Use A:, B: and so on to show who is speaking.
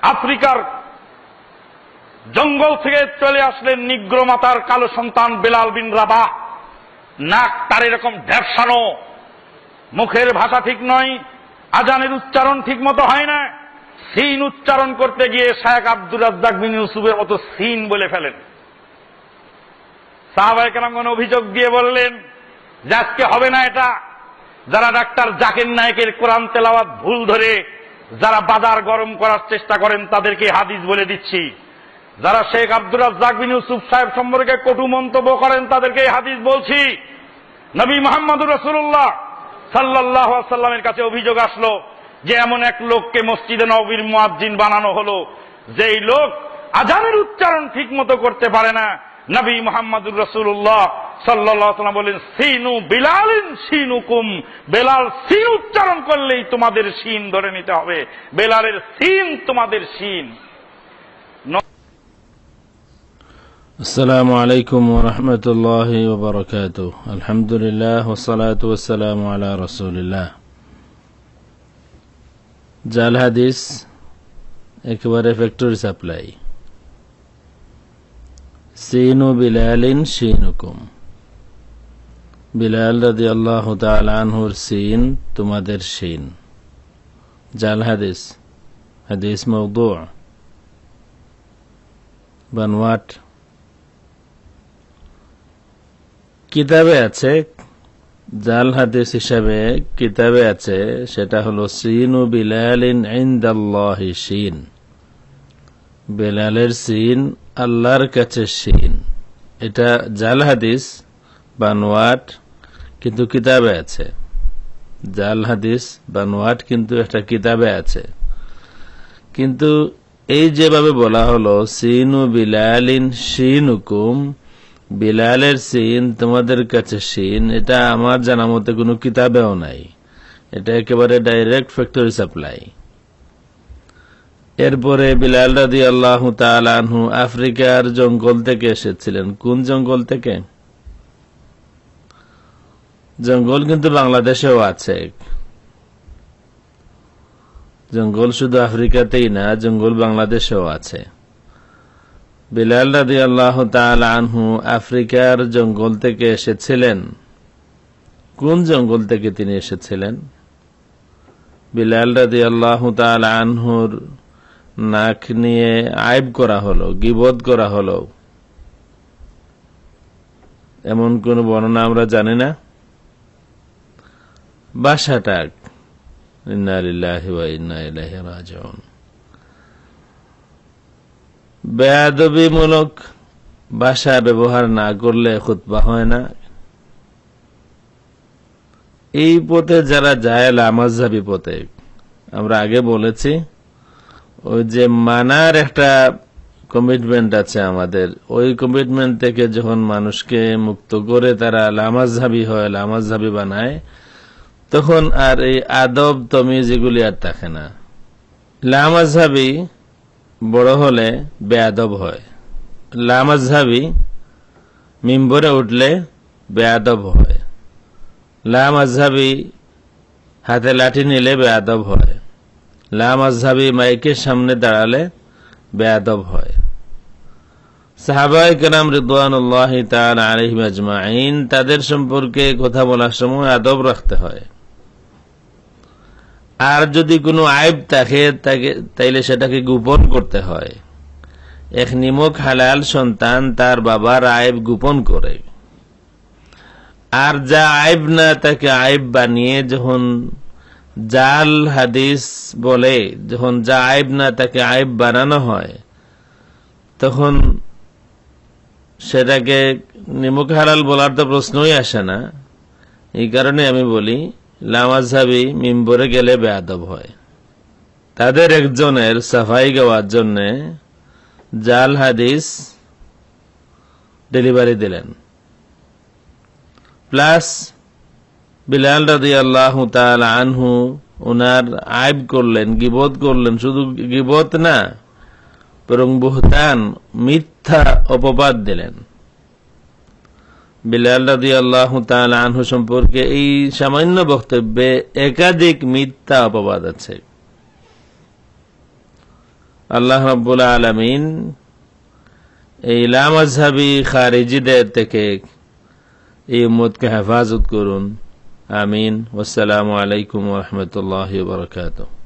A: আফ্রিকার জঙ্গল থেকে চলে আসলেন নিগ্রো মাতার কালো সন্তান বেলাল বিন রাবাহ। নাক তার এরকম ঢ্যাপসানো, মুখের ভাষা ঠিক নয়, আজানের উচ্চারণ ঠিক মতো হয় না। সিন উচ্চারণ করতে গিয়ে শায়েখ আব্দুর রাজ্জাক বিন ইউসুফের মতো সিন বলে ফেলেন। সাহাবায়ে কেরামগণ অভিযোগ দিয়ে বললেন যে আজকে হবে না এটা। যারা ডাক্তার জাকির নায়েকের কোরআন তেলাওয়াত ভুল ধরে যারা বাজার গরম করার চেষ্টা করেন তাদেরকে হাদিস বলে দিচ্ছি। যারা শেখ আব্দুর রাজ্জাক বিন ইউসুফ সাহেব সম্পর্কে কটু মন্তব্য করেন তাদেরকে হাদিস বলছি। নবী মুহাম্মদুর রাসূলুল্লাহ সাল্লাল্লাহু আলাইহি ওয়াসাল্লামের কাছে অভিযোগ আসলো যে এমন এক লোককে মসজিদে নববীর মুয়াজ্জিন বানানো হলো যেই লোক আজানের উচ্চারণ ঠিক মতো করতে পারে না। নবী মুহাম্মদুর রাসূলুল্লাহ সাল্লাল্লাহু আলাইহি ওয়াসাল্লাম বলেন, সিনু বিলালিন সিনুকুম, বেলাল সিন উচ্চারণ করলেই তোমাদের সিন ধরে নিতে হবে, বেলালের সিন তোমাদের সিন।
B: السلام عليكم ورحمة الله وبركاته. الحمد لله والصلاة والسلام على رسول الله. জাল হাদিস একেবারে ফ্যাক্টরি সাপ্লাই। সিনু বিলালিন সিনুকুম, বিলাল রাদিয়াল্লাহু তাআলা আনহুর সিন তোমাদের সিন। জাল হাদিস, হাদিস মাওদু', বানোয়াট। কিতাবে আছে, জাল হাদিস হিসাবে কিতাবে আছে, সেটা হলো সিনু বিলালিন ইনদাল্লাহি সিন, বেলালের সিন আল্লাহর কাছে সিন। এটা জাল হাদিস বানোয়াট, কিন্তু কিতাবে আছে। জাল হাদিস বানোয়াট কিন্তু একটা কিতাবে আছে। কিন্তু এই যেভাবে বলা হলো সিনু বিলালিন সিনুকুম, বিলালের সিন তোমাদের কাছে সিন, এটা আমার জানা মতে কোনো কিতাবেও নাই। এটা একেবারে ডাইরেক্ট ফ্যাক্টরি সাপ্লাই। এরপরে বিলাল রাদিয়াল্লাহু তাআলা আনহু আফ্রিকার জঙ্গল থেকে এসেছিলেন। কোন জঙ্গল থেকে? জঙ্গল কিন্তু বাংলাদেশেও আছে। জঙ্গল শুধু আফ্রিকাতেই না, জঙ্গল বাংলাদেশেও আছে। বিলাল রাদিয়াল্লাহু তাআলা আনহু আফ্রিকার জঙ্গল থেকে এসেছিলেন। কোন জঙ্গল থেকে তিনি এসেছিলেন? বিলাল রাদিয়াল্লাহু তাআলা আনহুর নাক নিয়ে আইব করা হলো, গীবত করা হলো, এমন কোন বর্ণনা আমরা জানি না। ভাষাটা ইন্না লিল্লাহি ওয়া ইন্না ইলাইহি রাজিউন। বেয়াদবিমূলক ভাষা ব্যবহার না করলে খুতবা হয় না। এই পথে যারা যায় লামাযহাবী পথে, আমরা আগে বলেছি ওই যে মানার একটা কমিটমেন্ট আছে আমাদের, ওই কমিটমেন্ট থেকে যখন মানুষকে মুক্ত করে তারা লামাযহাবী হয়, লামাযহাবী বানায়, তখন আর এই আদব তমিজ এগুলি আর থাকে না। লামাযহাবী বড় হলে বেয়াদব হয়, লামাযহাবী মিম্বরে উঠলে বেয়াদব হয়, লামাযহাবী হাতে লাঠি নিলে বেয়াদব হয়, লামাযহাবী মাইকের সামনে দাঁড়ালে বেয়াদব হয়। সাহাবায়ে কেরাম রিদওয়ানুল্লাহি তাআলা আলাইহিম আজমাইন, তাদের সম্পর্কে কথা বলার সময় আদব রাখতে হয়। আর যদি কোনো আইব থাকে তাইলে সেটাকে গোপন করতে হয়। এক নিমক হালাল সন্তান তার বাবার আইব গোপন করে, আর যা আইব না তাকে আইব বানিয়ে যখন জাল হাদিস বলে, যখন যা আইব না তাকে আইব বানানো হয়, তখন সেটাকে নিমক হালাল বলার তো প্রশ্নই আসে না। এই কারণে আমি বলি লামাযহাবী মিম্বরে গেলে বেয়াদব হয়। তাদের একজনের সাফাই গাওয়ার জন্য জাল হাদিস ডেলিভারি দিলেন, প্লাস বিলাল রাদিয়াল্লাহু তাআলা আনহু ওনার আইব করলেন, গীবত করলেন। শুধু গীবত না, বরং বুহতান, মিথ্যা অপবাদ দিলেন। বিলাল রাদিয়াল্লাহু তাআলা আনহু সম্পর্কে এই সামান্য বক্তব্যে একাধিক মিথ্যা অপবাদ আছে। আল্লাহ রাব্বুল আলামিন এই লামাযহাবী খারিজিদের থেকে এই উম্মতকে হেফাজত করুন। আমিন। ওয়াসসালামু আলাইকুম ওয়া রাহমাতুল্লাহি ওয়া বারাকাতুহু।